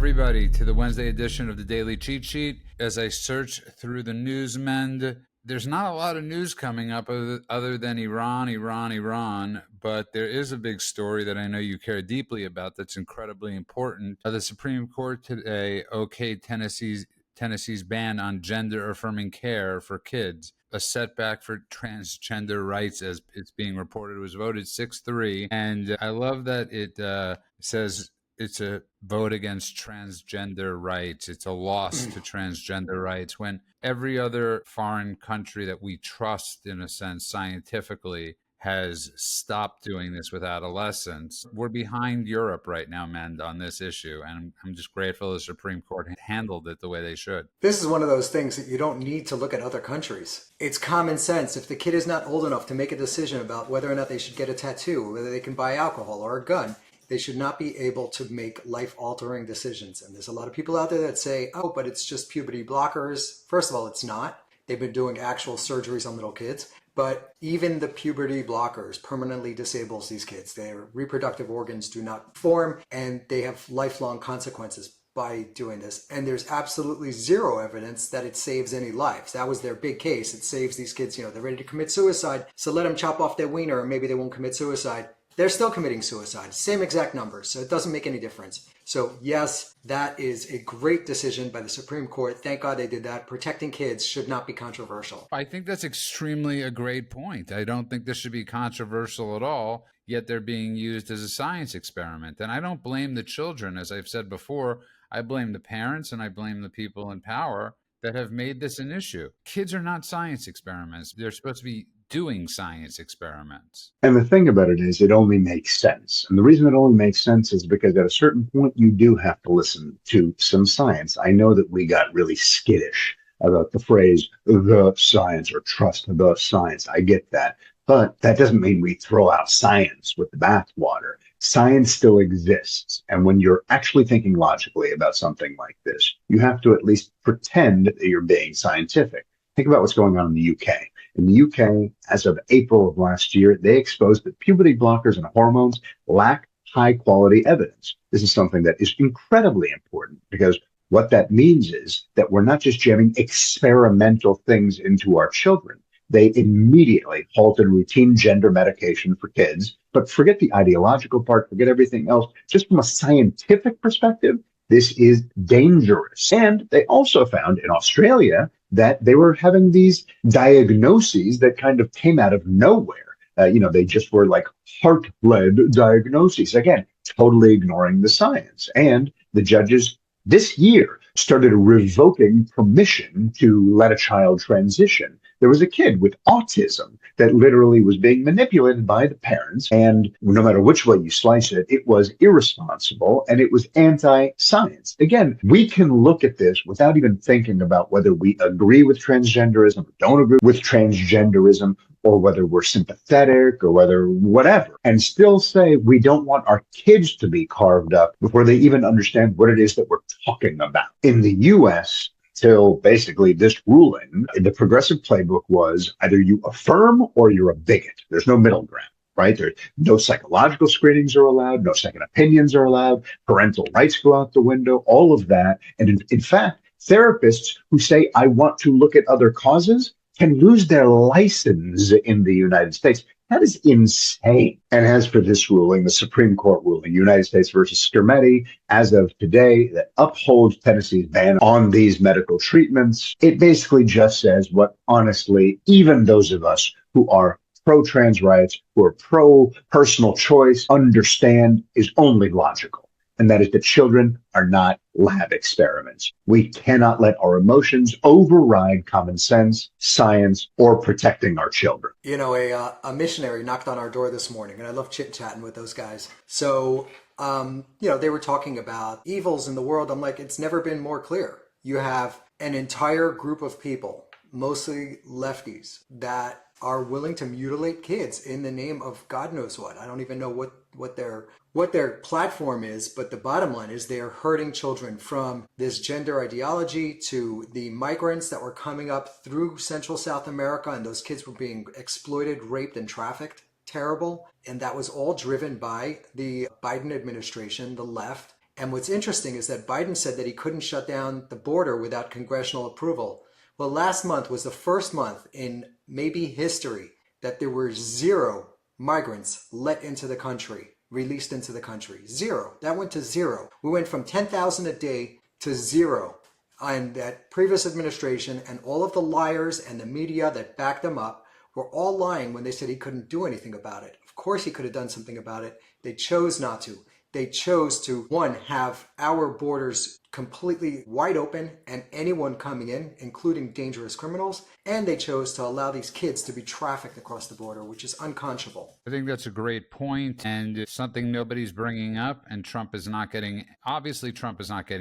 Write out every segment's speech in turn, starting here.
everybody, to the Wednesday edition of the Daily Cheat Sheet. As I search through the news mend, there's not a lot of news coming up other than Iran, but there is a big story that I know you care deeply about that's incredibly important. The Supreme Court today okayed Tennessee's ban on gender-affirming care for kids, a setback for transgender rights, as it's being reported. It was voted 6-3, and I love that it says it's a vote against transgender rights. It's a loss to transgender rights, when every other foreign country that we trust, in a sense, scientifically, has stopped doing this with adolescents. We're behind Europe right now, Mend, on this issue, and I'm just grateful the Supreme Court handled it the way they should. This is one of those things that you don't need to look at other countries. It's common sense. If the kid is not old enough to make a decision about whether or not they should get a tattoo, whether they can buy alcohol or a gun, they should not be able to make life-altering decisions. And there's a lot of people out there that say, oh, but it's just puberty blockers. First of all, it's not. They've been doing actual surgeries on little kids. But even the puberty blockers permanently disables these kids. Their reproductive organs do not form, and they have lifelong consequences by doing this. And there's absolutely zero evidence that it saves any lives. That was their big case. It saves these kids, they're ready to commit suicide, so let them chop off their wiener and maybe they won't commit suicide. They're still committing suicide, same exact numbers, so it doesn't make any difference. So yes, that is a great decision by the Supreme Court. Thank God they did that. Protecting kids should not be controversial. I think that's extremely a great point. I don't think this should be controversial at all, yet they're being used as a science experiment. And I don't blame the children, as I've said before. I blame the parents and I blame the people in power that have made this an issue. Kids are not science experiments. They're supposed to be doing science experiments. And the thing about it is, it only makes sense. And the reason it only makes sense is because at a certain point, you do have to listen to some science. I know that we got really skittish about the phrase, the science, or trust the science. I get that. But that doesn't mean we throw out science with the bathwater. Science still exists. And when you're actually thinking logically about something like this, you have to at least pretend that you're being scientific. Think about what's going on in the UK. In the UK, as of April of last year, they exposed that puberty blockers and hormones lack high-quality evidence. This is something that is incredibly important, because what that means is that we're not just jamming experimental things into our children. They immediately halted routine gender medication for kids. But forget the ideological part, forget everything else. Just from a scientific perspective, this is dangerous. And they also found in Australia that they were having these diagnoses that kind of came out of nowhere. They just were like heart-led diagnoses. Again, totally ignoring the science. And the judges this year started revoking permission to let a child transition. There was a kid with autism that literally was being manipulated by the parents. And no matter which way you slice it, it was irresponsible and it was anti-science. Again, we can look at this without even thinking about whether we agree with transgenderism or don't agree with transgenderism, or whether we're sympathetic or whether whatever, and still say we don't want our kids to be carved up before they even understand what it is that we're talking about. In the US, till basically this ruling, the progressive playbook was either you affirm or you're a bigot. There's no middle ground, right? There's no psychological screenings are allowed, no second opinions are allowed, parental rights go out the window, all of that. And in fact, therapists who say, I want to look at other causes, can lose their license in the United States. That is insane. And as for this ruling, the Supreme Court ruling, United States versus Skermeti, as of today, that upholds Tennessee's ban on these medical treatments, it basically just says what, honestly, even those of us who are pro-trans rights, who are pro-personal choice, understand is only logical. And that is that children are not lab experiments. We cannot let our emotions override common sense, science, or protecting our children. A missionary knocked on our door this morning, and I love chit-chatting with those guys. So, they were talking about evils in the world. I'm like, it's never been more clear. You have an entire group of people, mostly lefties, that are willing to mutilate kids in the name of God knows what. I don't even know what their platform is, but the bottom line is they are hurting children, from this gender ideology to the migrants that were coming up through Central South America, and those kids were being exploited, raped, and trafficked. Terrible. And that was all driven by the Biden administration, the left, And what's interesting is that Biden said that he couldn't shut down the border without congressional approval. Well, last month was the first month in maybe history that there were 0 migrants let into the country, released into the country. 0. That went to 0. We went from 10,000 a day to 0. And that previous administration and all of the liars and the media that backed them up were all lying when they said he couldn't do anything about it. Of course he could have done something about it. They chose not to. They chose to, one, have our borders completely wide open and anyone coming in, including dangerous criminals, and they chose to allow these kids to be trafficked across the border, which is unconscionable. I think that's a great point, and it's something nobody's bringing up, and Trump is not getting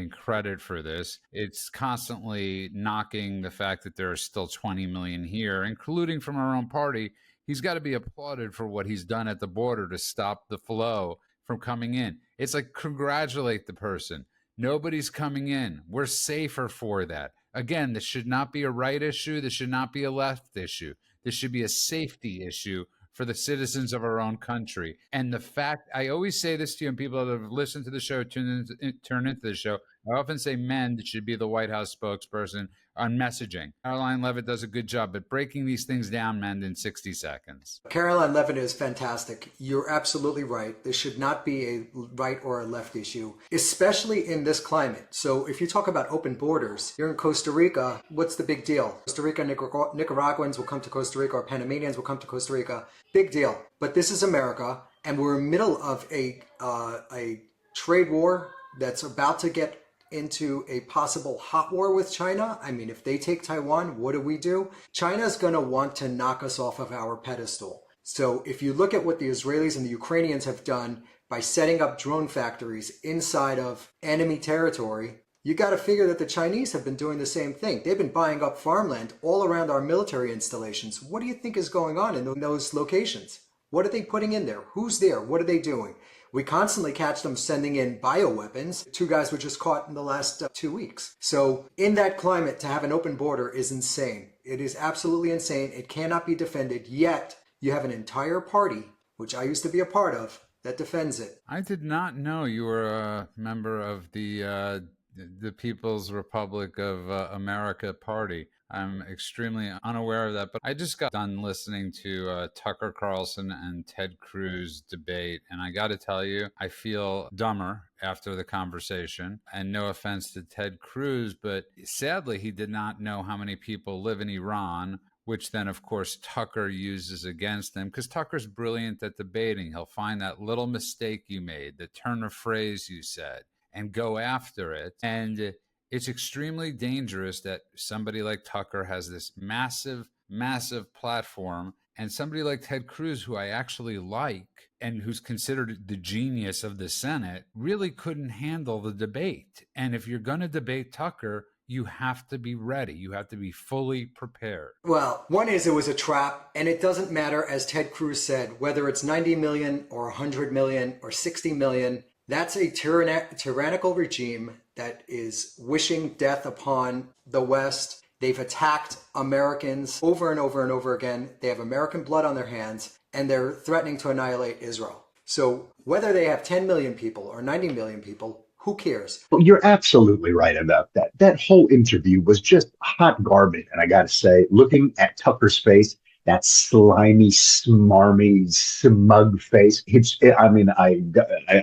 credit for this. It's constantly knocking the fact that there are still 20 million here, including from our own party. He's got to be applauded for what he's done at the border to stop the flow from coming in. It's like, congratulate the person. Nobody's coming in. We're safer for that. Again, this should not be a right issue. This should not be a left issue. This should be a safety issue for the citizens of our own country. And the fact, I always say this to you, and people that have listened to the show, turn into the show, I often say men should be the White House spokesperson on messaging. Caroline Levitt does a good job at breaking these things down, Mend, in 60 seconds. Caroline Levitt is fantastic. You're absolutely right. This should not be a right or a left issue, especially in this climate. So if you talk about open borders, you're in Costa Rica, what's the big deal? Costa Rica, Nicaraguans will come to Costa Rica, or Panamanians will come to Costa Rica. Big deal. But this is America, and we're in the middle of a trade war that's about to get into a possible hot war with China. I mean, if they take Taiwan, what do? China's going to want to knock us off of our pedestal. So if you look at what the Israelis and the Ukrainians have done by setting up drone factories inside of enemy territory, you got to figure that the Chinese have been doing the same thing. They've been buying up farmland all around our military installations. What do you think is going on in those locations? What are they putting in there? Who's there? What are they doing? We constantly catch them sending in bioweapons. 2 guys were just caught in the last 2 weeks. So in that climate, to have an open border is insane. It is absolutely insane. It cannot be defended. Yet you have an entire party, which I used to be a part of, that defends it. I did not know you were a member of the People's Republic of America Party. I'm extremely unaware of that, but I just got done listening to Tucker Carlson and Ted Cruz debate, and I got to tell you, I feel dumber after the conversation. And no offense to Ted Cruz, but sadly, he did not know how many people live in Iran, which then, of course, Tucker uses against him, because Tucker's brilliant at debating. He'll find that little mistake you made, the turn of phrase you said, and go after it. And it's extremely dangerous that somebody like Tucker has this massive, massive platform, and somebody like Ted Cruz, who I actually like and who's considered the genius of the Senate, really couldn't handle the debate. And if you're going to debate Tucker, you have to be ready. You have to be fully prepared. Well, one is it was a trap, and it doesn't matter, as Ted Cruz said, whether it's 90 million or 100 million or 60 million. That's a tyrannical regime that is wishing death upon the West. They've attacked Americans over and over and over again. They have American blood on their hands, and they're threatening to annihilate Israel. So whether they have 10 million people or 90 million people, who cares? Well, you're absolutely right about that. That whole interview was just hot garbage. And I got to say, looking at Tucker's face, that slimy, smarmy, smug face. I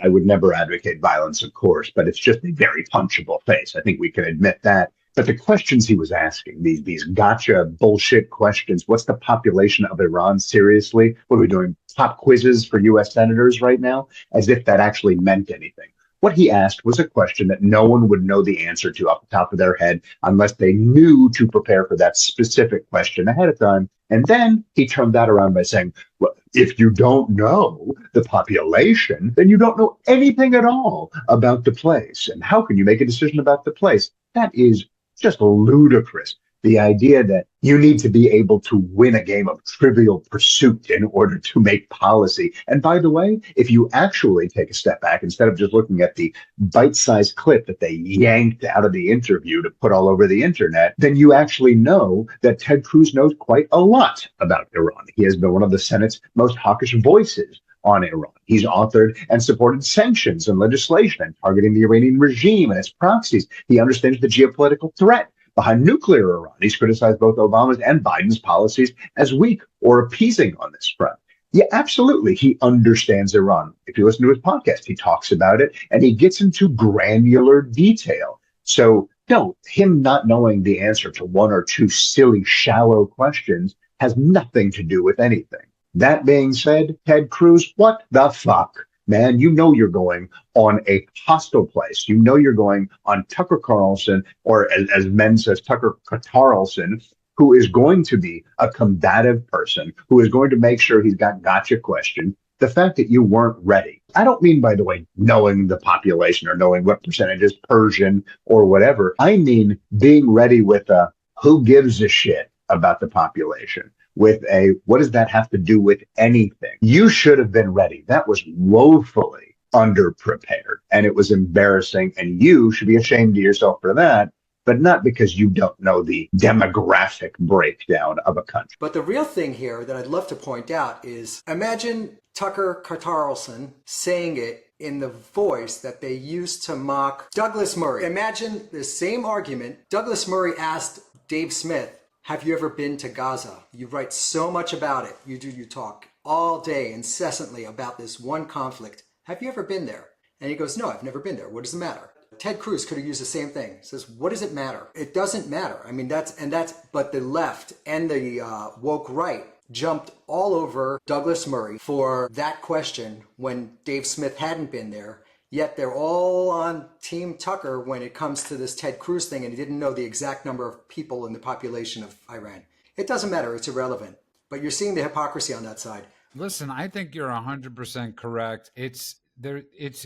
would never advocate violence, of course, but it's just a very punchable face. I think we can admit that. But the questions he was asking, these gotcha bullshit questions, what's the population of Iran? Seriously? What are we doing? Pop quizzes for U.S. senators right now? As if that actually meant anything. What he asked was a question that no one would know the answer to off the top of their head unless they knew to prepare for that specific question ahead of time. And then he turned that around by saying, well, if you don't know the population, then you don't know anything at all about the place. And how can you make a decision about the place? That is just ludicrous. The idea that you need to be able to win a game of Trivial Pursuit in order to make policy. And by the way, if you actually take a step back, instead of just looking at the bite-sized clip that they yanked out of the interview to put all over the internet, then you actually know that Ted Cruz knows quite a lot about Iran. He has been one of the Senate's most hawkish voices on Iran. He's authored and supported sanctions and legislation targeting the Iranian regime and its proxies. He understands the geopolitical threat behind nuclear Iran. He's criticized both Obama's and Biden's policies as weak or appeasing on this front. Yeah, absolutely. He understands Iran. If you listen to his podcast, he talks about it and he gets into granular detail. So, no, him not knowing the answer to one or two silly, shallow questions has nothing to do with anything. That being said, Ted Cruz, what the fuck? Man, you know you're going on a hostile place. You know you're going on Tucker Carlson, or as Men says, Tucker Carlson, who is going to be a combative person, who is going to make sure he's got gotcha question. The fact that you weren't ready. I don't mean, by the way, knowing the population or knowing what percentage is Persian or whatever. I mean being ready with a who gives a shit about the population, with a what does that have to do with anything? You should have been ready. That was woefully underprepared and it was embarrassing, and you should be ashamed of yourself for that, but not because you don't know the demographic breakdown of a country. But the real thing here that I'd love to point out is, imagine Tucker Carlson saying it in the voice that they used to mock Douglas Murray. Imagine the same argument. Douglas Murray asked Dave Smith, have you ever been to Gaza? You write so much about it. You talk all day incessantly about this one conflict. Have you ever been there? And he goes, no, I've never been there. What does it matter? Ted Cruz could have used the same thing. He says, what does it matter? It doesn't matter. I mean, but the left and the woke right jumped all over Douglas Murray for that question when Dave Smith hadn't been there. Yet they're all on Team Tucker when it comes to this Ted Cruz thing, and he didn't know the exact number of people in the population of Iran. It doesn't matter. It's irrelevant. But you're seeing the hypocrisy on that side. Listen, I think you're 100% correct. It's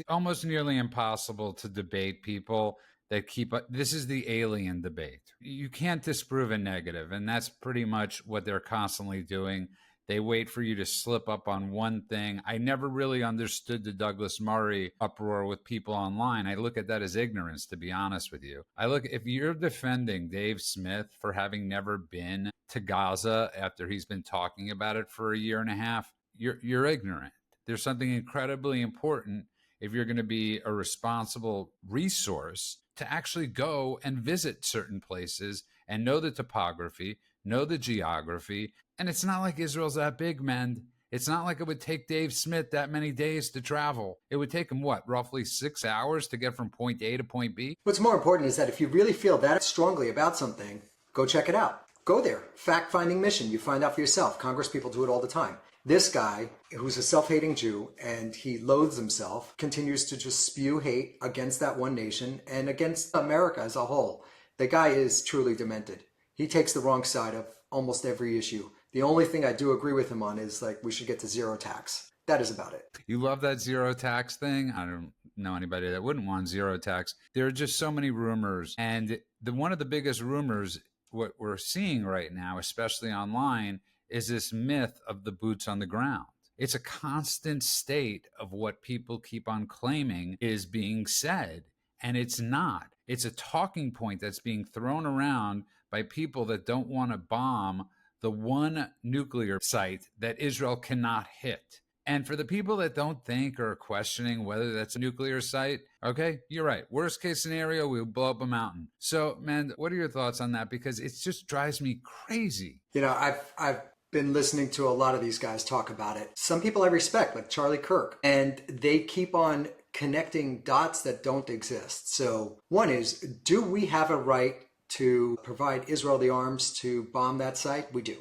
almost nearly impossible to debate people that this is the alien debate. You can't disprove a negative, and that's pretty much what they're constantly doing. They wait for you to slip up on one thing. I never really understood the Douglas Murray uproar with people online. I look at that as ignorance, to be honest with you. If you're defending Dave Smith for having never been to Gaza after he's been talking about it for a year and a half, you're ignorant. There's something incredibly important if you're going to be a responsible resource to actually go and visit certain places and know the topography, know the geography. And it's not like Israel's that big, man. It's not like it would take Dave Smith that many days to travel. It would take him, roughly 6 hours to get from point A to point B? What's more important is that if you really feel that strongly about something, go check it out. Go there. Fact-finding mission. You find out for yourself. Congress people do it all the time. This guy, who's a self-hating Jew, and he loathes himself, continues to just spew hate against that one nation and against America as a whole. The guy is truly demented. He takes the wrong side of almost every issue. The only thing I do agree with him on is we should get to zero tax. That is about it. You love that zero tax thing? I don't know anybody that wouldn't want zero tax. There are just so many rumors. And one of the biggest rumors, what we're seeing right now, especially online, is this myth of the boots on the ground. It's a constant state of what people keep on claiming is being said, and it's not. It's a talking point that's being thrown around by people that don't want to bomb the one nuclear site that Israel cannot hit. And for the people that don't think or are questioning whether that's a nuclear site, okay, you're right. Worst case scenario, we'll blow up a mountain. So, man, what are your thoughts on that? Because it just drives me crazy. I've been listening to a lot of these guys talk about it. Some people I respect, like Charlie Kirk, and they keep on connecting dots that don't exist. So one is, do we have a right to provide Israel the arms to bomb that site? We do.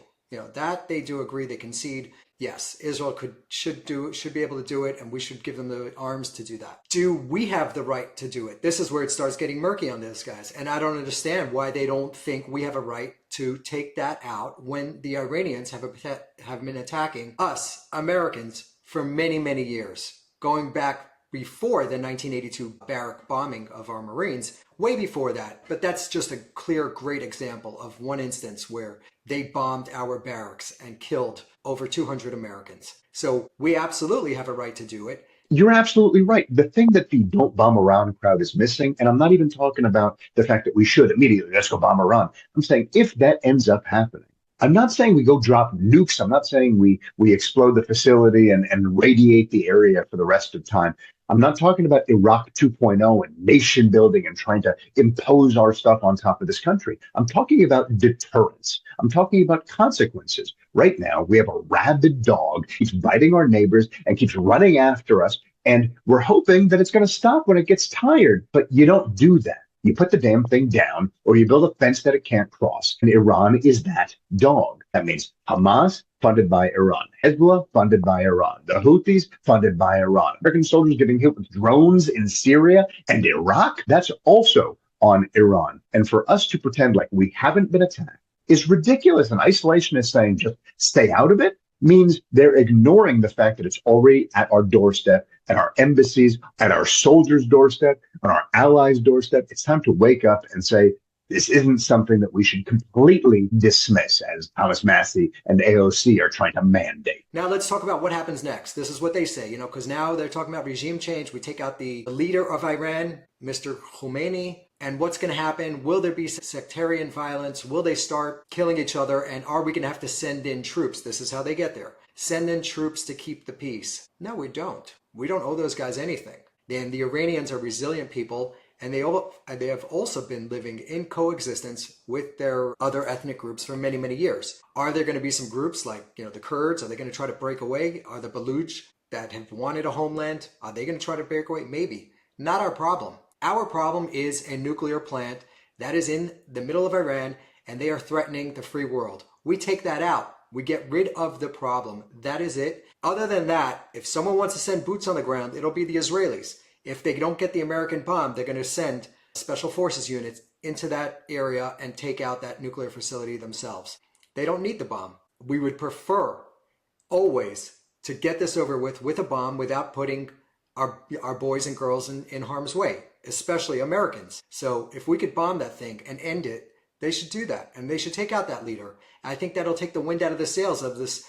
That they do agree, they concede. Yes, Israel should be able to do it, and we should give them the arms to do that. Do we have the right to do it? This is where it starts getting murky on this, guys. And I don't understand why they don't think we have a right to take that out when the Iranians have been attacking us, Americans, for many, many years, going back before the 1982 barrack bombing of our Marines, way before that. But that's just a clear, great example of one instance where they bombed our barracks and killed over 200 Americans. So we absolutely have a right to do it. You're absolutely right. The thing that the don't bomb Iran crowd is missing, and I'm not even talking about the fact that we should immediately, let's go bomb Iran. I'm saying if that ends up happening, I'm not saying we go drop nukes. I'm not saying we explode the facility and radiate the area for the rest of time. I'm not talking about Iraq 2.0 and nation building and trying to impose our stuff on top of this country. I'm talking about deterrence. I'm talking about consequences. Right now, we have a rabid dog, keeps biting our neighbors and keeps running after us. And we're hoping that it's going to stop when it gets tired. But you don't do that. You put the damn thing down, or you build a fence that it can't cross. And Iran is that dog. That means Hamas, funded by Iran. Hezbollah, funded by Iran. The Houthis, funded by Iran. American soldiers getting hit with drones in Syria and Iraq, that's also on Iran. And for us to pretend like we haven't been attacked is ridiculous. And isolationists saying just stay out of it means they're ignoring the fact that it's already at our doorstep, at our embassies, at our soldiers' doorstep, on our allies' doorstep. It's time to wake up and say, this isn't something that we should completely dismiss, as Thomas Massey and AOC are trying to mandate. Now let's talk about what happens next. This is what they say, because now they're talking about regime change. We take out the leader of Iran, Mr. Khomeini, and what's going to happen? Will there be sectarian violence? Will they start killing each other? And are we going to have to send in troops? This is how they get there. Send in troops to keep the peace. No, we don't. We don't owe those guys anything. And the Iranians are resilient people, and they have also been living in coexistence with their other ethnic groups for many, many years. Are there going to be some groups like, the Kurds? Are they going to try to break away? Are the Baluch that have wanted a homeland? Are they going to try to break away? Maybe. Not our problem. Our problem is a nuclear plant that is in the middle of Iran, and they are threatening the free world. We take that out. We get rid of the problem. That is it. Other than that, if someone wants to send boots on the ground, it'll be the Israelis. If they don't get the American bomb, they're going to send special forces units into that area and take out that nuclear facility themselves. They don't need the bomb. We would prefer always to get this over with a bomb without putting our boys and girls in harm's way, especially Americans. So if we could bomb that thing and end it, they should do that. And they should take out that leader. I think that'll take the wind out of the sails of this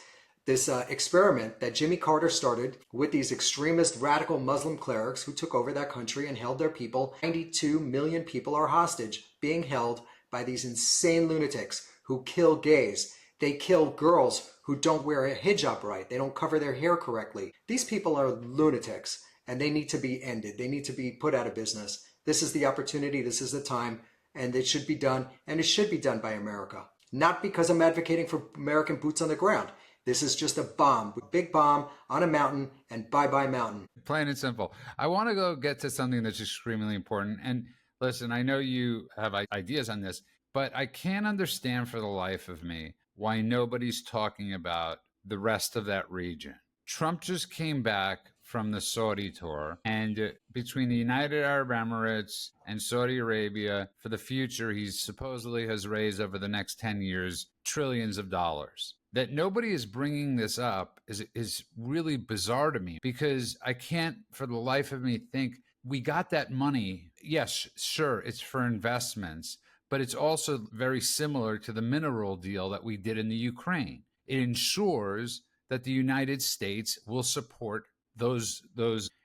experiment that Jimmy Carter started with these extremist radical Muslim clerics who took over that country and held their people. 92 million people are hostage, being held by these insane lunatics who kill gays. They kill girls who don't wear a hijab right. They don't cover their hair correctly. These people are lunatics, and they need to be ended. They need to be put out of business. This is the opportunity. This is the time, and it should be done, and it should be done by America. Not because I'm advocating for American boots on the ground. This is just a bomb, a big bomb on a mountain, and bye-bye mountain. Plain and simple. I want to go get to something that's extremely important. And listen, I know you have ideas on this, but I can't understand for the life of me why nobody's talking about the rest of that region. Trump just came back from the Saudi tour, and between the United Arab Emirates and Saudi Arabia, for the future, he supposedly has raised over the next 10 years trillions of dollars. That nobody is bringing this up is really bizarre to me, because I can't for the life of me think we got that money. Yes, sure, it's for investments, but it's also very similar to the mineral deal that we did in the Ukraine. It ensures that the United States will support those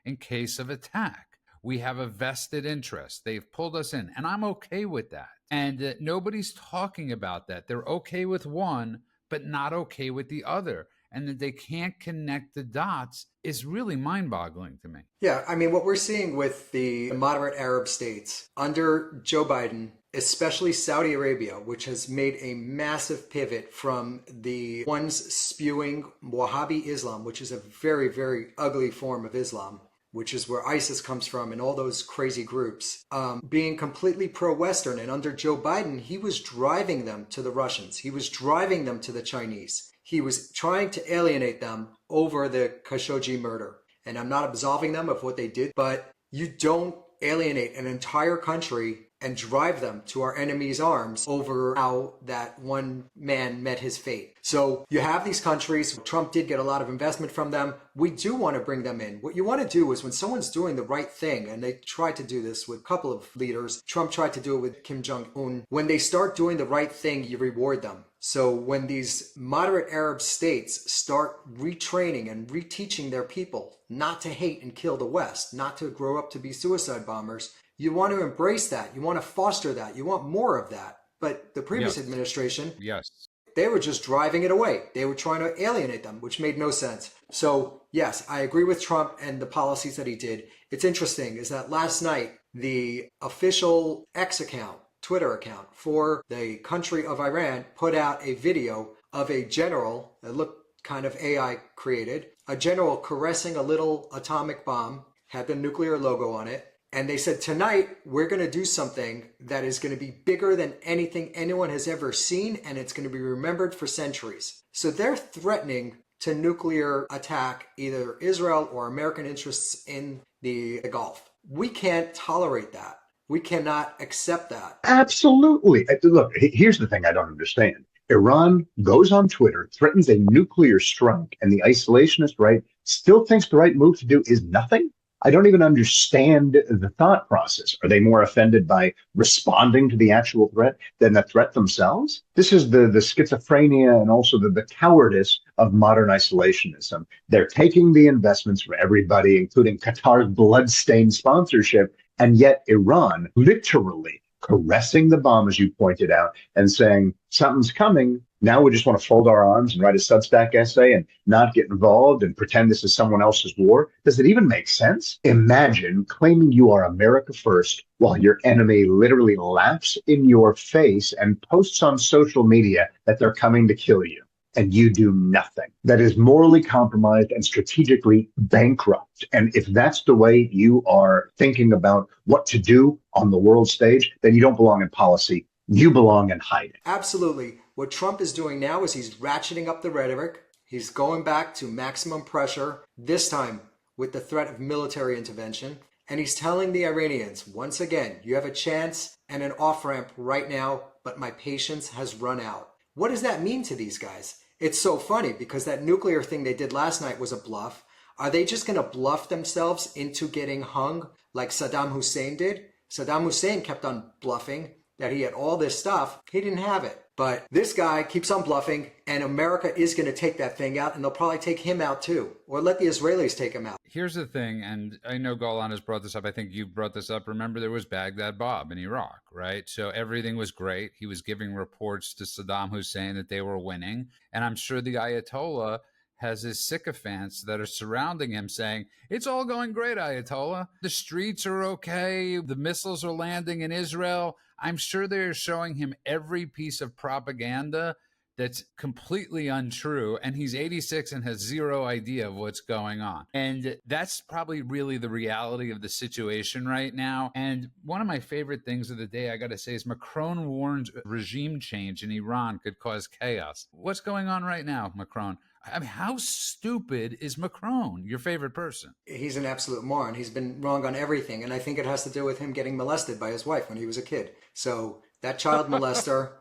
in case of attack. We have a vested interest. They've pulled us in, and I'm okay with that. And nobody's talking about that. They're okay with one, but not okay with the other. And that they can't connect the dots is really mind-boggling to me. Yeah, I mean, what we're seeing with the moderate Arab states under Joe Biden, especially Saudi Arabia, which has made a massive pivot from the ones spewing Wahhabi Islam, which is a very, very ugly form of Islam, which is where ISIS comes from and all those crazy groups, being completely pro-Western. And under Joe Biden, he was driving them to the Russians. He was driving them to the Chinese. He was trying to alienate them over the Khashoggi murder. And I'm not absolving them of what they did, but you don't alienate an entire country and drive them to our enemy's arms over how that one man met his fate. So you have these countries. Trump did get a lot of investment from them. We do want to bring them in. What you want to do is when someone's doing the right thing, and they tried to do this with a couple of leaders, Trump tried to do it with Kim Jong-un, when they start doing the right thing, you reward them. So when these moderate Arab states start retraining and reteaching their people not to hate and kill the West, not to grow up to be suicide bombers, you want to embrace that. You want to foster that. You want more of that. But the previous administration, Yes. They were just driving it away. They were trying to alienate them, which made no sense. So, yes, I agree with Trump and the policies that he did. It's interesting is that last night, the official X account, Twitter account for the country of Iran put out a video of a general that looked kind of AI created, a general caressing a little atomic bomb, had the nuclear logo on it. And they said, tonight, we're going to do something that is going to be bigger than anything anyone has ever seen, and it's going to be remembered for centuries. So they're threatening to nuclear attack either Israel or American interests in the Gulf. We can't tolerate that. We cannot accept that. Absolutely. Look, here's the thing I don't understand. Iran goes on Twitter, threatens a nuclear strike, and the isolationist right still thinks the right move to do is nothing? I don't even understand the thought process. Are they more offended by responding to the actual threat than the threat themselves? This is the schizophrenia and also the cowardice of modern isolationism. They're taking the investments for everybody, including Qatar's blood-stained sponsorship, and yet Iran literally caressing the bomb, as you pointed out, and saying, something's coming. Now we just want to fold our arms and write a Substack essay and not get involved and pretend this is someone else's war. Does it even make sense? Imagine claiming you are America first while your enemy literally laughs in your face and posts on social media that they're coming to kill you, and you do nothing. That is morally compromised and strategically bankrupt. And if that's the way you are thinking about what to do on the world stage, then you don't belong in policy. You belong in hiding. Absolutely. What Trump is doing now is he's ratcheting up the rhetoric. He's going back to maximum pressure, this time with the threat of military intervention. And he's telling the Iranians, once again, you have a chance and an off-ramp right now, but my patience has run out. What does that mean to these guys? It's so funny because that nuclear thing they did last night was a bluff. Are they just going to bluff themselves into getting hung like Saddam Hussein did? Saddam Hussein kept on bluffing that he had all this stuff. He didn't have it. But this guy keeps on bluffing, and America is going to take that thing out, and they'll probably take him out too, or let the Israelis take him out. Here's the thing, and I know Golan has brought this up. I think you brought this up. Remember, there was Baghdad Bob in Iraq, right? So everything was great. He was giving reports to Saddam Hussein that they were winning. And I'm sure the Ayatollah has his sycophants that are surrounding him saying, it's all going great, Ayatollah. The streets are okay. The missiles are landing in Israel. I'm sure they're showing him every piece of propaganda that's completely untrue. And he's 86 and has zero idea of what's going on. And that's probably really the reality of the situation right now. And one of my favorite things of the day, I got to say, is Macron warns regime change in Iran could cause chaos. What's going on right now, Macron? I mean, how stupid is Macron, your favorite person? He's an absolute moron. He's been wrong on everything. And I think it has to do with him getting molested by his wife when he was a kid. So that child molester,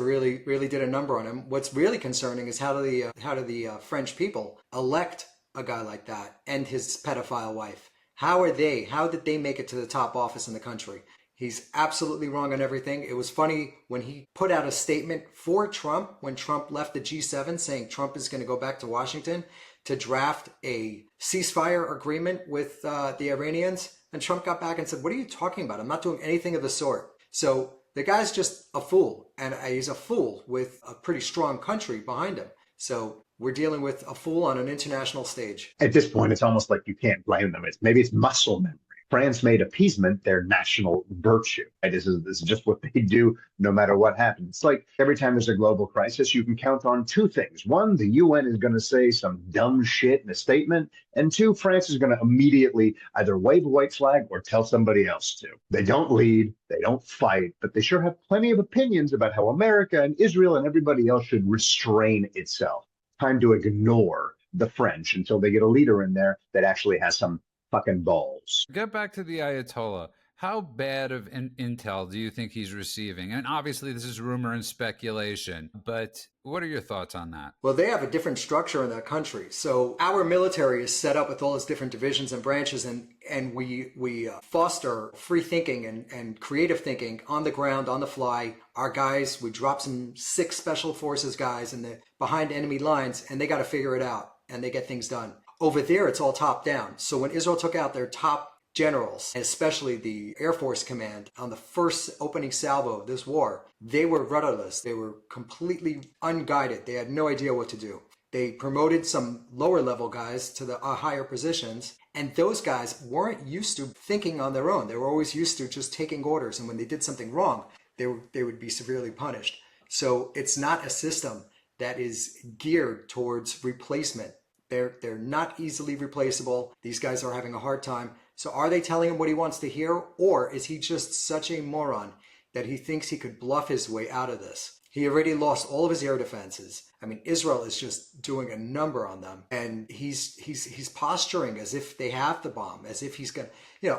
really, really did a number on him. What's really concerning is how do the French people elect a guy like that and his pedophile wife? How did they make it to the top office in the country? He's absolutely wrong on everything. It was funny when he put out a statement for Trump when Trump left the G7 saying Trump is going to go back to Washington to draft a ceasefire agreement with the Iranians. And Trump got back and said, what are you talking about? I'm not doing anything of the sort. So the guy's just a fool. And he's a fool with a pretty strong country behind him. So we're dealing with a fool on an international stage. At this point, it's almost like you can't blame them. Maybe it's muscle memory. France made appeasement their national virtue. Right? This is just what they do no matter what happens. It's like every time there's a global crisis, you can count on two things. One, the UN is going to say some dumb shit in a statement. And two, France is going to immediately either wave a white flag or tell somebody else to. They don't lead, they don't fight, but they sure have plenty of opinions about how America and Israel and everybody else should restrain itself. Time to ignore the French until they get a leader in there that actually has some fucking balls. Get back to the Ayatollah. How bad of intel do you think he's receiving? And obviously this is rumor and speculation, but what are your thoughts on that? Well, they have a different structure in that country. So our military is set up with all its different divisions and branches, and we foster free thinking and creative thinking on the ground, on the fly. Our guys, we drop some 6 special forces guys behind enemy lines, and they got to figure it out, and they get things done. Over there, it's all top down. So when Israel took out their top generals, and especially the Air Force Command, on the first opening salvo of this war, they were rudderless. They were completely unguided. They had no idea what to do. They promoted some lower level guys to the higher positions, and those guys weren't used to thinking on their own. They were always used to just taking orders, and when they did something wrong, they would be severely punished. So it's not a system that is geared towards replacement. They're not easily replaceable. These guys are having a hard time. So are they telling him what he wants to hear, or is he just such a moron that he thinks he could bluff his way out of this? He already lost all of his air defenses. I mean, Israel is just doing a number on them, and he's posturing as if they have the bomb, as if he's gonna.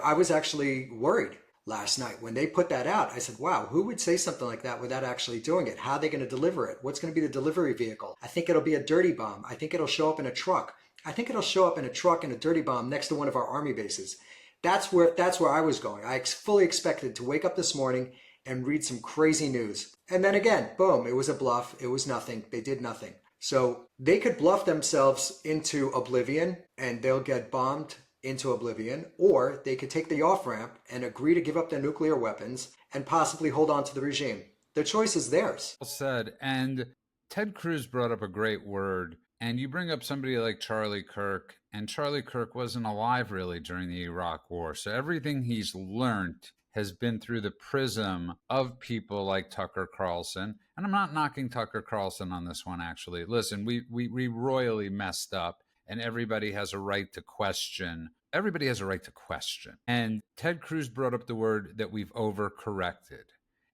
I was actually worried last night when they put that out. I said, wow, who would say something like that without actually doing it? How are they going to deliver it? What's going to be the delivery vehicle? I think it'll be a dirty bomb. I think it'll show up in a truck. I think it'll show up in a truck and a dirty bomb next to one of our army bases. That's where I was going. I fully expected to wake up this morning and read some crazy news. And then again, boom, it was a bluff. It was nothing. They did nothing. So they could bluff themselves into oblivion and they'll get bombed into oblivion, or they could take the off-ramp and agree to give up their nuclear weapons and possibly hold on to the regime. The choice is theirs. Well said. And Ted Cruz brought up a great word. And you bring up somebody like Charlie Kirk, and Charlie Kirk wasn't alive really during the Iraq War. So everything he's learned has been through the prism of people like Tucker Carlson. And I'm not knocking Tucker Carlson on this one, actually. Listen, we royally messed up, and everybody has a right to question. Everybody has a right to question. And Ted Cruz brought up the word that we've overcorrected.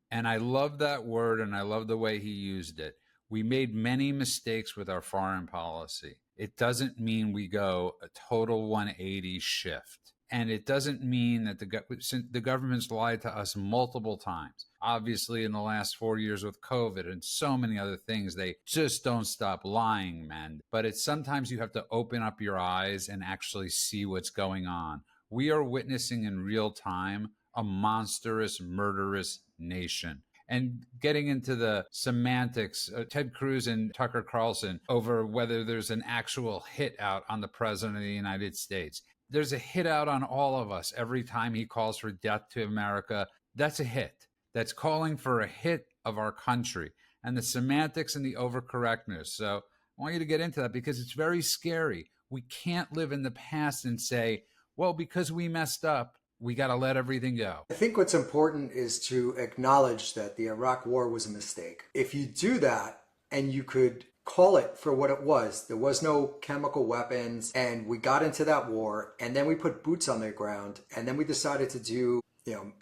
And I love that word, and I love the way he used it. We made many mistakes with our foreign policy. It doesn't mean we go a total 180 shift. And it doesn't mean that the government's lied to us multiple times. Obviously, in the last 4 years with COVID and so many other things, they just don't stop lying, man. But it's sometimes you have to open up your eyes and actually see what's going on. We are witnessing in real time a monstrous, murderous nation. And getting into the semantics, Ted Cruz and Tucker Carlson over whether there's an actual hit out on the president of the United States. There's a hit out on all of us every time he calls for death to America. That's a hit. That's calling for a hit of our country, and the semantics and the overcorrectness. So I want you to get into that because it's very scary. We can't live in the past and say, well, because we messed up, we got to let everything go. I think what's important is to acknowledge that the Iraq War was a mistake. If you do that and you could call it for what it was, there was no chemical weapons, and we got into that war, and then we put boots on the ground, and then we decided to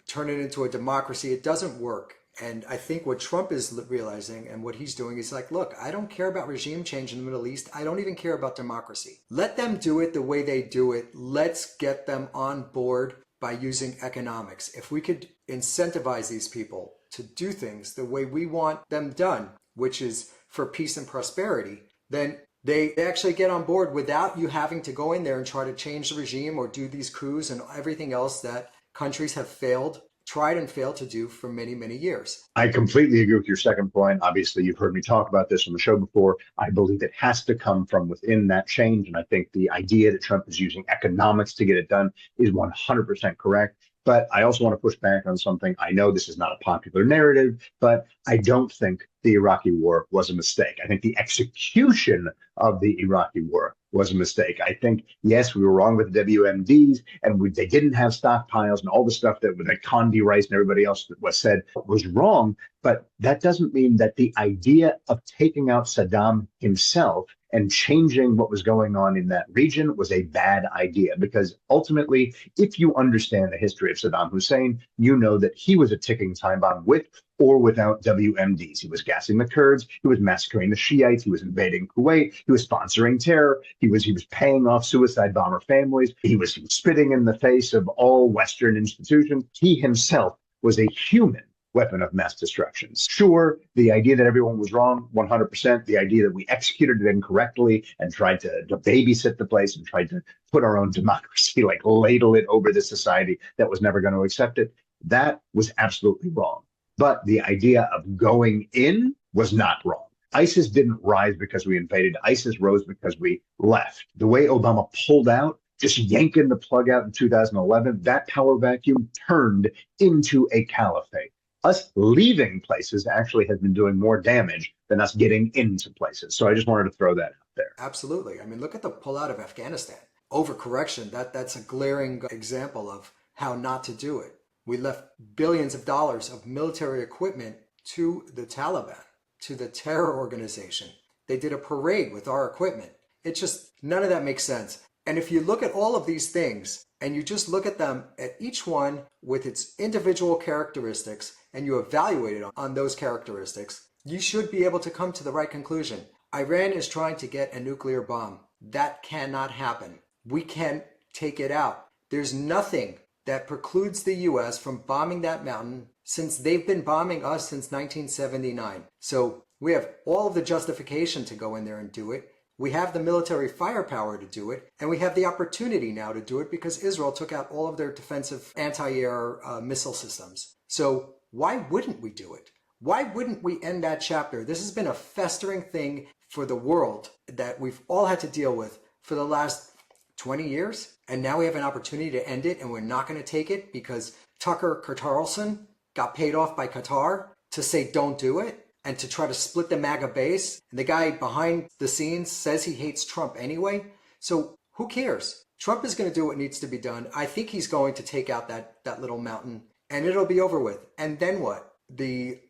turn it into a democracy. It doesn't work. And I think what Trump is realizing and what he's doing is like, look, I don't care about regime change in the Middle East. I don't even care about democracy. Let them do it the way they do it. Let's get them on board by using economics. If we could incentivize these people to do things the way we want them done, which is for peace and prosperity, then they actually get on board without you having to go in there and try to change the regime or do these coups and everything else that countries have tried and failed to do for many, many years. I completely agree with your second point. Obviously, you've heard me talk about this on the show before. I believe it has to come from within that change. And I think the idea that Trump is using economics to get it done is 100% correct. But I also want to push back on something. I know this is not a popular narrative, but I don't think the Iraqi war was a mistake. I think the execution of the Iraqi war was a mistake. I think, yes, we were wrong with the WMDs, and they didn't have stockpiles, and all the stuff that with Condi Rice and everybody else that was said was wrong. But that doesn't mean that the idea of taking out Saddam himself and changing what was going on in that region was a bad idea, because ultimately, if you understand the history of Saddam Hussein, you know that he was a ticking time bomb with or without WMDs. He was gassing the Kurds, he was massacring the Shiites, he was invading Kuwait, he was sponsoring terror, he was paying off suicide bomber families, he was spitting in the face of all Western institutions. He himself was a human weapon of mass destruction. Sure, the idea that everyone was wrong, 100%. The idea that we executed it incorrectly and tried to babysit the place and tried to put our own democracy, like ladle it over the society that was never going to accept it, that was absolutely wrong. But the idea of going in was not wrong. ISIS didn't rise because we invaded. ISIS rose because we left. The way Obama pulled out just yanking the plug out in 2011, that power vacuum turned into a caliphate. Us leaving places actually has been doing more damage than us getting into places. So I just wanted to throw that out there. Absolutely. I mean, look at the pullout of Afghanistan. Overcorrection, that's a glaring example of how not to do it. We left billions of dollars of military equipment to the Taliban, to the terror organization. They did a parade with our equipment. It just, none of that makes sense. And if you look at all of these things and you just look at them at each one with its individual characteristics and you evaluate it on those characteristics, you should be able to come to the right conclusion. Iran is trying to get a nuclear bomb. That cannot happen. We can take it out. There's nothing that precludes the US from bombing that mountain since they've been bombing us since 1979. So we have all of the justification to go in there and do it. We have the military firepower to do it, and we have the opportunity now to do it because Israel took out all of their defensive anti-air missile systems. So why wouldn't we do it? Why wouldn't we end that chapter? This has been a festering thing for the world that we've all had to deal with for the last 20 years, and now we have an opportunity to end it, and we're not going to take it because Tucker Carlson got paid off by Qatar to say don't do it and to try to split the MAGA base. And the guy behind the scenes says he hates Trump anyway. So who cares? Trump is going to do what needs to be done. I think he's going to take out that little mountain and it'll be over with. And then what? The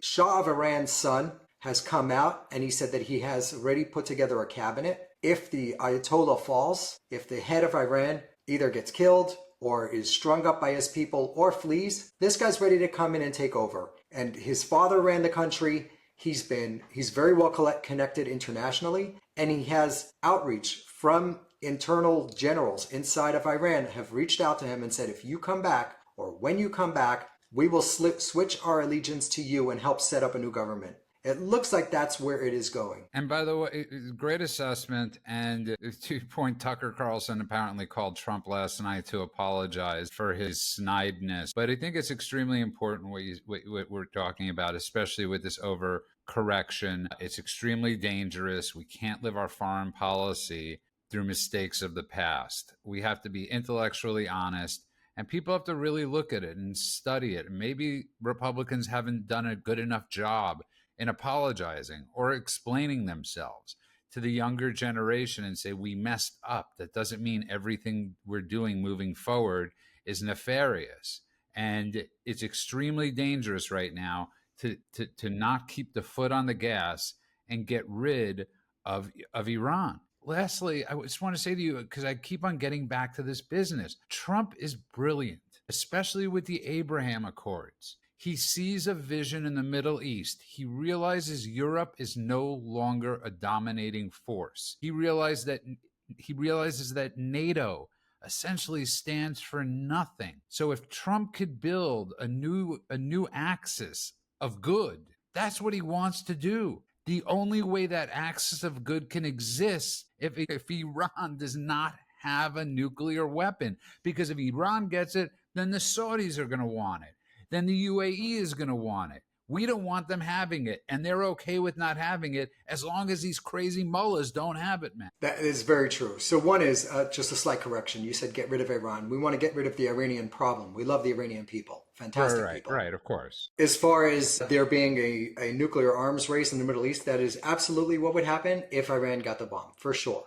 Shah of Iran's son has come out and he said that he has already put together a cabinet. If the Ayatollah falls, if the head of Iran either gets killed or is strung up by his people or flees, this guy's ready to come in and take over. And his father ran the country. He's very well connected internationally, and he has outreach from internal generals inside of Iran have reached out to him and said, if you come back or when you come back, we will switch our allegiance to you and help set up a new government. It looks like that's where it is going. And by the way, great assessment. And to your point, Tucker Carlson apparently called Trump last night to apologize for his snideness. But I think it's extremely important what we're talking about, especially with this overcorrection. It's extremely dangerous. We can't live our foreign policy through mistakes of the past. We have to be intellectually honest. And people have to really look at it and study it. Maybe Republicans haven't done a good enough job in apologizing or explaining themselves to the younger generation and say, we messed up. That doesn't mean everything we're doing moving forward is nefarious. And it's extremely dangerous right now to not keep the foot on the gas and get rid of Iran. Lastly, I just want to say to you, because I keep on getting back to this business, Trump is brilliant, especially with the Abraham Accords. He sees a vision in the Middle East. He realizes Europe is no longer a dominating force. He realizes that NATO essentially stands for nothing. So if Trump could build a new axis of good, that's what he wants to do. The only way that axis of good can exist if Iran does not have a nuclear weapon. Because if Iran gets it, then the Saudis are going to want it. Then the UAE is going to want it. We don't want them having it, and they're okay with not having it as long as these crazy mullahs don't have it, man. That is very true. So one is just a slight correction. You said get rid of Iran. We want to get rid of the Iranian problem. We love the Iranian people. Fantastic people. Right, of course. As far as there being a nuclear arms race in the Middle East, that is absolutely what would happen if Iran got the bomb, for sure.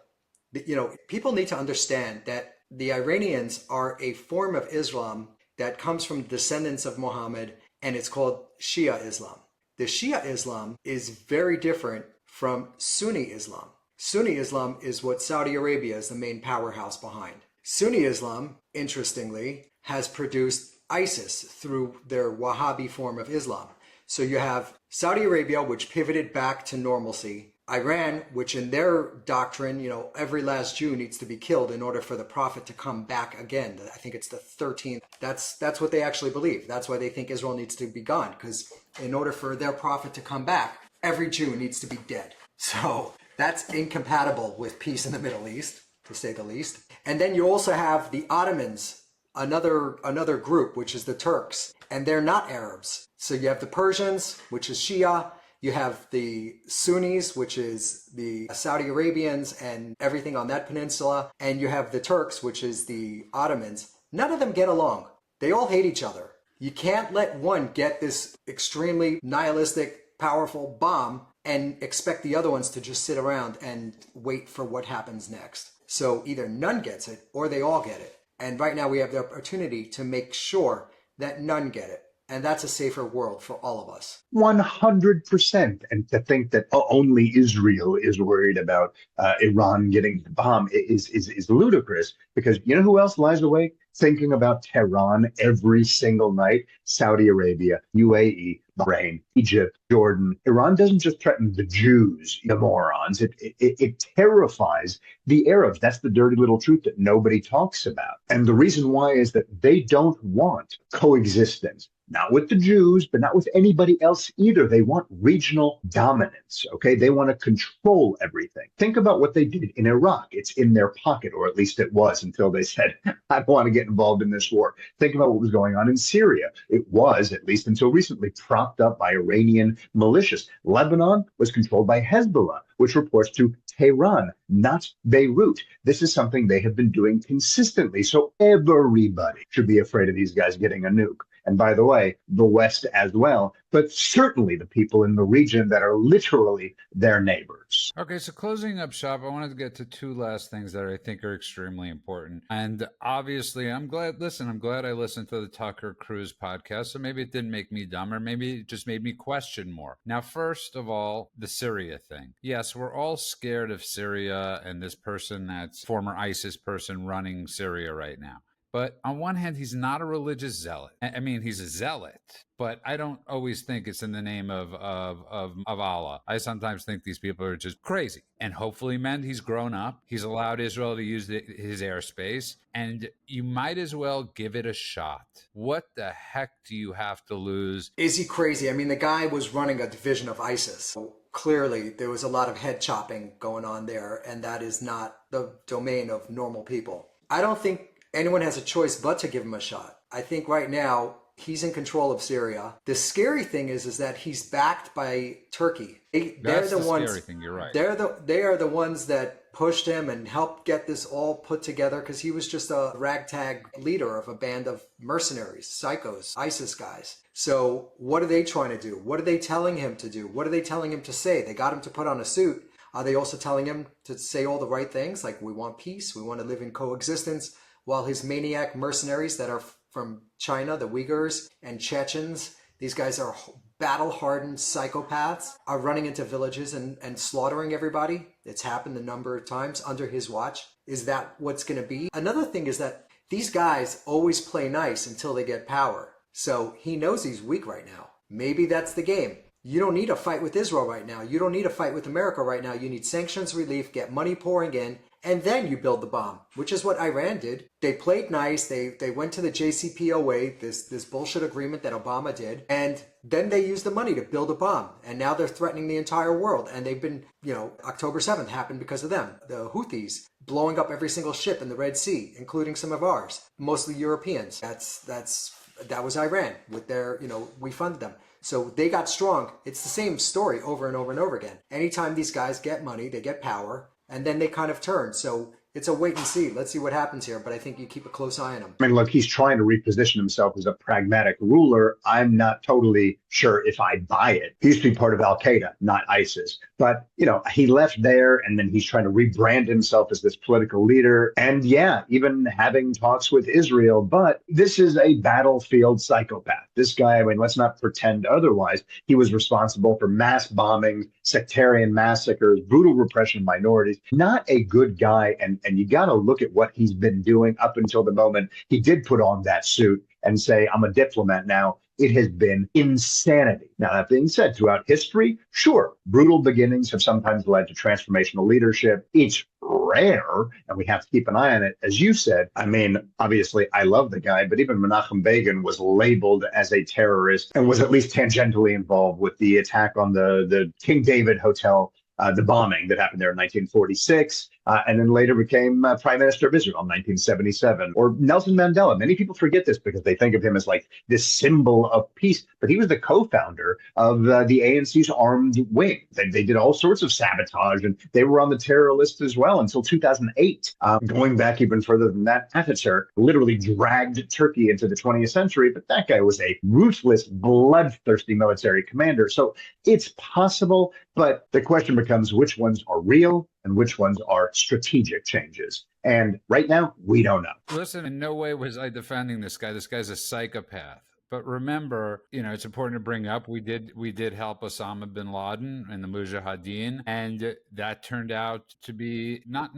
You know, people need to understand that the Iranians are a form of Islam that comes from descendants of Muhammad, and it's called Shia Islam. The Shia Islam is very different from Sunni Islam. Sunni Islam is what Saudi Arabia is the main powerhouse behind. Sunni Islam, interestingly, has produced ISIS through their Wahhabi form of Islam. So you have Saudi Arabia, which pivoted back to normalcy. Iran, which in their doctrine, you know, every last Jew needs to be killed in order for the prophet to come back again. I think it's the 13th. That's what they actually believe. That's why they think Israel needs to be gone, because in order for their prophet to come back, every Jew needs to be dead. So that's incompatible with peace in the Middle East, to say the least. And then you also have the Ottomans, another group, which is the Turks, and they're not Arabs. So you have the Persians, which is Shia, You have the Sunnis, which is the Saudi Arabians and everything on that peninsula. And you have the Turks, which is the Ottomans. None of them get along. They all hate each other. You can't let one get this extremely nihilistic, powerful bomb and expect the other ones to just sit around and wait for what happens next. So either none gets it or they all get it. And right now we have the opportunity to make sure that none get it. And that's a safer world for all of us. 100%. And to think that only Israel is worried about Iran getting the bomb is ludicrous, because you know who else lies awake thinking about Tehran every single night? Saudi Arabia, UAE, Bahrain, Egypt, Jordan. Iran doesn't just threaten the Jews, the morons. It terrifies the Arabs. That's the dirty little truth that nobody talks about. And the reason why is that they don't want coexistence. Not with the Jews, but not with anybody else either. They want regional dominance, okay? They want to control everything. Think about what they did in Iraq. It's in their pocket, or at least it was until they said, I don't want to get involved in this war. Think about what was going on in Syria. It was, at least until recently, propped up by Iranian militias. Lebanon was controlled by Hezbollah, which reports to Tehran, not Beirut. This is something they have been doing consistently. So everybody should be afraid of these guys getting a nuke. And by the way, the West as well, but certainly the people in the region that are literally their neighbors. Okay, so closing up shop, I wanted to get to two last things that I think are extremely important. And obviously, I'm glad I listened to the Tucker Cruz podcast. So maybe it didn't make me dumb, or maybe it just made me question more. Now, first of all, the Syria thing. Yes, we're all scared of Syria and this person that's former ISIS person running Syria right now. But on one hand, he's not a religious zealot. I mean, he's a zealot, but I don't always think it's in the name of Allah. I sometimes think these people are just crazy. And hopefully, he's grown up. He's allowed Israel to use his airspace. And you might as well give it a shot. What the heck do you have to lose? Is he crazy? I mean, the guy was running a division of ISIS. So clearly, there was a lot of head chopping going on there. And that is not the domain of normal people. I don't think anyone has a choice but to give him a shot. I think right now he's in control of Syria. The scary thing is that he's backed by Turkey. That's the scary thing. You're right. They are the ones that pushed him and helped get this all put together, because he was just a ragtag leader of a band of mercenaries, psychos, ISIS guys. So what are they trying to do? What are they telling him to do? What are they telling him to say? They got him to put on a suit. Are they also telling him to say all the right things? Like, we want peace, we want to live in coexistence, while his maniac mercenaries that are from China, the Uyghurs and Chechens, these guys are battle-hardened psychopaths, are running into villages and slaughtering everybody. It's happened a number of times under his watch. Is that what's going to be? Another thing is that these guys always play nice until they get power. So he knows he's weak right now. Maybe that's the game. You don't need a fight with Israel right now. You don't need a fight with America right now. You need sanctions relief, get money pouring in, and then you build the bomb, which is what Iran did. They played nice. They went to the JCPOA, this bullshit agreement that Obama did, and then they used the money to build a bomb. And now they're threatening the entire world. And they've been, October 7th happened because of them. The Houthis blowing up every single ship in the Red Sea, including some of ours, mostly Europeans. That was Iran with their, we funded them. So they got strong. It's the same story over and over and over again. Anytime these guys get money, they get power, and then they kind of turn. So it's a wait and see. Let's see what happens here. But I think you keep a close eye on him. I mean, look, he's trying to reposition himself as a pragmatic ruler. I'm not totally sure if I buy it. He used to be part of Al-Qaeda, not ISIS. But, he left there, and then he's trying to rebrand himself as this political leader. And yeah, even having talks with Israel. But this is a battlefield psychopath. This guy, let's not pretend otherwise. He was responsible for mass bombings, sectarian massacres, brutal repression of minorities. Not a good guy. And you got to look at what he's been doing up until the moment he did put on that suit and say, I'm a diplomat now. It has been insanity. Now, that being said, throughout history, sure, brutal beginnings have sometimes led to transformational leadership. It's rare, and we have to keep an eye on it. As you said, obviously, I love the guy, but even Menachem Begin was labeled as a terrorist and was at least tangentially involved with the attack on the King David Hotel, the bombing that happened there in 1946. and then later became Prime Minister of Israel in 1977. Or Nelson Mandela. Many people forget this because they think of him as like this symbol of peace, but he was the co-founder of the ANC's armed wing. They did all sorts of sabotage, and they were on the terror list as well until 2008. Going back even further than that, Atatürk literally dragged Turkey into the 20th century, but that guy was a ruthless, bloodthirsty military commander. So it's possible, but the question becomes which ones are real and which ones are strategic changes. And right now, we don't know. Listen, in no way was I defending this guy. This guy's a psychopath. But remember, it's important to bring up we did help Osama bin Laden and the Mujahideen, and that turned out to be not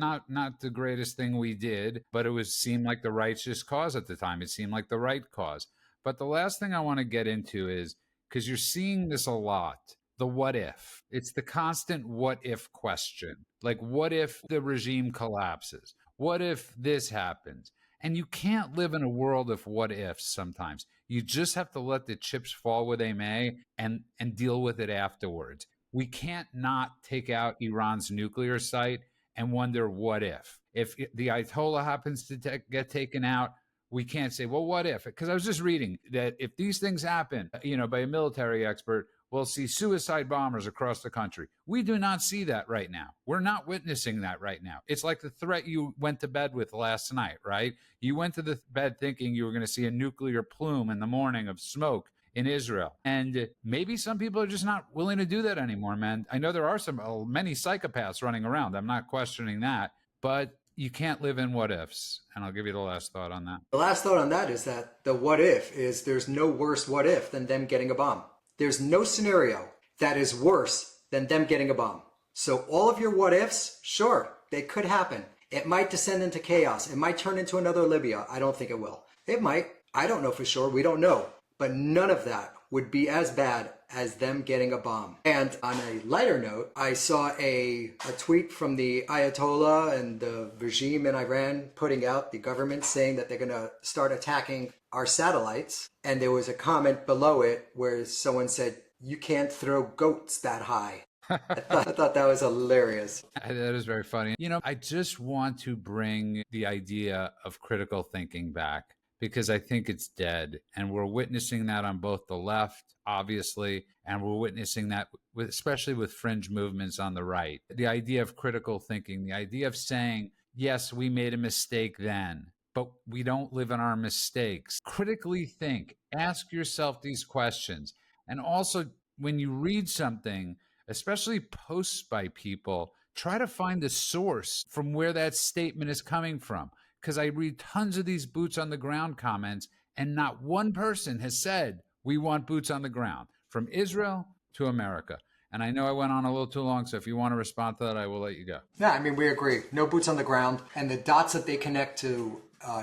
the greatest thing we did, but it seemed like the righteous cause at the time. It seemed like the right cause. But the last thing I want to get into is, because you're seeing this a lot, the what if. It's the constant what if question. Like, what if the regime collapses? What if this happens? And you can't live in a world of what ifs sometimes. You just have to let the chips fall where they may and deal with it afterwards. We can't not take out Iran's nuclear site and wonder what if. If the Ayatollah happens to get taken out, we can't say, well, what if? Because I was just reading that if these things happen, by a military expert, we'll see suicide bombers across the country. We do not see that right now. We're not witnessing that right now. It's like the threat you went to bed with last night, right? You went to the bed thinking you were going to see a nuclear plume in the morning of smoke in Israel. And maybe some people are just not willing to do that anymore, man. I know there are many psychopaths running around. I'm not questioning that, but you can't live in what ifs. And I'll give you the last thought on that. The last thought on that is that the what if is there's no worse what if than them getting a bomb. There's no scenario that is worse than them getting a bomb. So all of your what ifs, sure, they could happen. It might descend into chaos. It might turn into another Libya. I don't think it will. It might. I don't know for sure. We don't know. But none of that would be as bad as them getting a bomb. And on a lighter note, I saw a tweet from the Ayatollah and the regime in Iran putting out, the government saying that they're going to start attacking our satellites. And there was a comment below it where someone said, "You can't throw goats that high." I thought that was hilarious. That is very funny. I just want to bring the idea of critical thinking back, because I think it's dead. And we're witnessing that on both the left, obviously, and we're witnessing that especially with fringe movements on the right. The idea of critical thinking, the idea of saying, yes, we made a mistake then, but we don't live in our mistakes. Critically think, ask yourself these questions. And also, when you read something, especially posts by people, try to find the source from where that statement is coming from. Because I read tons of these boots on the ground comments, and not one person has said, we want boots on the ground, from Israel to America. And I know I went on a little too long, so if you want to respond to that, I will let you go. Yeah, I mean, we agree. No boots on the ground. And the dots that they connect to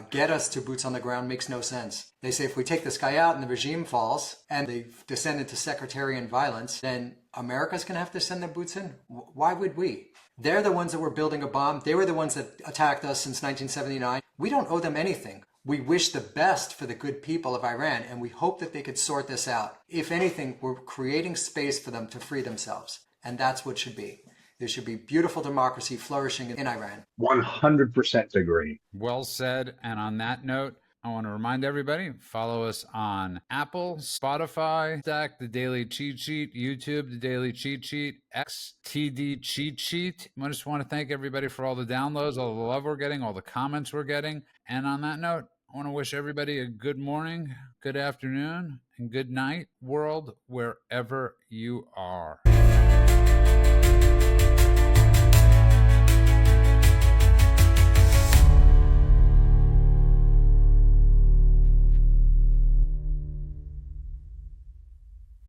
get us to boots on the ground makes no sense. They say if we take this guy out and the regime falls and they descend into sectarian violence, then America's going to have to send their boots in. Why would we? They're the ones that were building a bomb. They were the ones that attacked us since 1979. We don't owe them anything. We wish the best for the good people of Iran, and we hope that they could sort this out. If anything, we're creating space for them to free themselves. And that's what should be. There should be beautiful democracy flourishing in Iran. 100% agree. Well said. And on that note, I want to remind everybody, follow us on Apple, Spotify, Stack, The Daily Cheat Sheet, YouTube, The Daily Cheat Sheet, X, TD Cheat Sheet. I just want to thank everybody for all the downloads, all the love we're getting, all the comments we're getting. And on that note, I want to wish everybody a good morning, good afternoon, and good night, world, wherever you are.